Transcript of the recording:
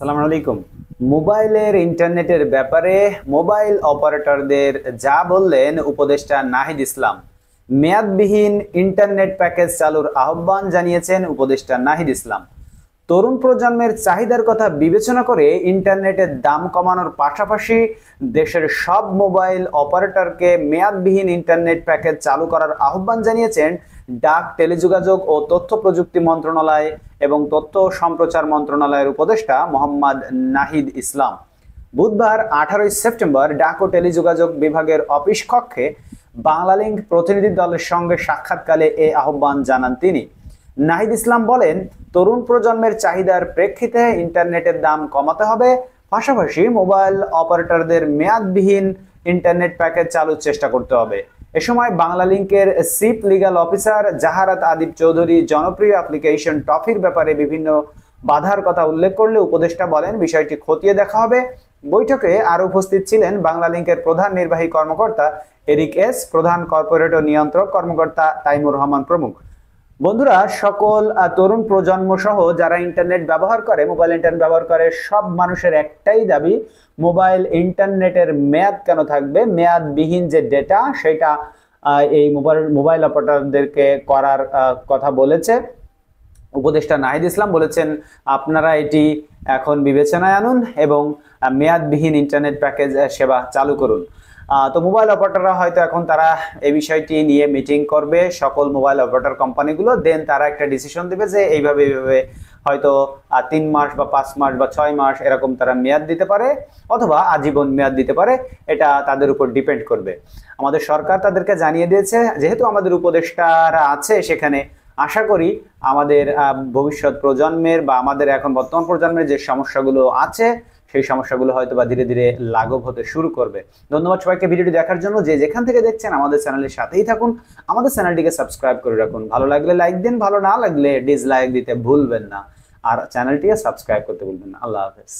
সালাম আলাইকুম। মোবাইলের ইন্টারনেটের ব্যাপারে মোবাইল অপারেটরদের যা বললেন উপদেষ্টা নাহিদ ইসলাম। মেয়াদবিহীন ইন্টারনেট প্যাকেজ চালুর আহ্বান জানিয়েছেন উপদেষ্টা নাহিদ ইসলাম। তরুণ প্রজন্মের চাহিদার কথা বিবেচনা করে ইন্টারনেটের দাম কমানোর পাশাপাশি দেশের সব মোবাইল অপারেটরকে মেয়াদবিহীন ইন্টারনেট প্যাকেজ চালু করার আহ্বান জানিয়েছেন ডাক, টেলিযোগাযোগ ও তথ্য প্রযুক্তি মন্ত্রণালয় এবং তথ্য সম্প্রচার মন্ত্রণালয়ের উপদেষ্টা মোহাম্মদ নাহিদ ইসলাম। বুধবার 18 সেপ্টেম্বর ডাক ও টেলিযোগাযোগ বিভাগের অফিস কক্ষে বাংলালিংক প্রতিনিধি দলের সঙ্গে সাক্ষাৎকালে এ আহ্বান জানান তিনি। নাহিদ ইসলাম বলেন, তরুণ প্রজন্মের চাহিদার প্রেক্ষিতে ইন্টারনেটের দাম কমাতে হবে, পাশাপাশি মোবাইল অপারেটরদের মেয়াদবিহীন ইন্টারনেট প্যাকেজ চালুর চেষ্টা করতে হবে। এ সময় বাংলালিংকের chief legal officer Zaharat Adib Chowdhury জনপ্রিয় অ্যাপ্লিকেশন টফির ব্যাপারে বিভিন্ন বাধার কথা উল্লেখ করলে উপদেষ্টা বলেন, বিষয়টি খতিয়ে দেখা হবে। বৈঠকে আরো উপস্থিত ছিলেন বাংলালিংকের প্রধান নির্বাহী কর্মকর্তা এরিক এস, প্রধান কর্পোরেট ও নিয়ন্ত্রক কর্মকর্তা তাইমুর রহমান প্রমুখ। বন্ধুরা, সকল তরুণ প্রজন্ম সহ যারা ইন্টারনেট ব্যবহার করে, মোবাইল ইন্টারনেট ব্যবহার করে, সব মানুষের একটাই দাবি, মোবাইল ইন্টারনেটের মেয়াদ কেন থাকবে, মেয়াদবিহীন যে ডেটা সেটা এই মোবাইল অপারেটরদেরকে করার কথা বলেছে উপদেষ্টা নাহিদ ইসলাম। বলেছেন, আপনারা এটি এখন বিবেচনায় আনুন এবং মেয়াদবিহীন ইন্টারনেট প্যাকেজ সেবা চালু করুন। তো মোবাইল অপারেটররা হয়তো এখন তারা এই বিষয়টি নিয়ে মিটিং করবে, সকল মোবাইল অপারেটর কোম্পানিগুলো, দেন তারা একটা ডিসিশন দেবে যে এইভাবে হয়তো 3 মাস বা 5 মাস বা 6 মাস এরকম তারা মেয়াদ দিতে পারে, অথবা আজীবন মেয়াদ দিতে পারে। এটা তাদের উপর ডিপেন্ড করবে। আমাদের সরকার তাদেরকে জানিয়ে দিয়েছে, যেহেতু আমাদের উপদেষ্টারা আছে সেখানে, আশা করি আমাদের ভবিষ্যৎ প্রজন্মের বা আমাদের এখন বর্তমান প্রজন্মের যে সমস্যাগুলো আছে সেই সমস্যাগুলো হয়তো বা ধীরে ধীরে লাঘব হতে শুরু করবে। ধন্যবাদ সবাইকে ভিডিওটি দেখার জন্য। যে যেখান থেকে দেখছেন আমাদের চ্যানেলের সাথেই থাকুন, আমাদের চ্যানেলটিকে সাবস্ক্রাইব করে রাখুন। ভালো লাগলে লাইক দিন, ভালো না লাগলে ডিসলাইক দিতে ভুলবেন না, আর চ্যানেলটিকে সাবস্ক্রাইব করতে ভুলবেন না। আল্লাহ হাফেজ।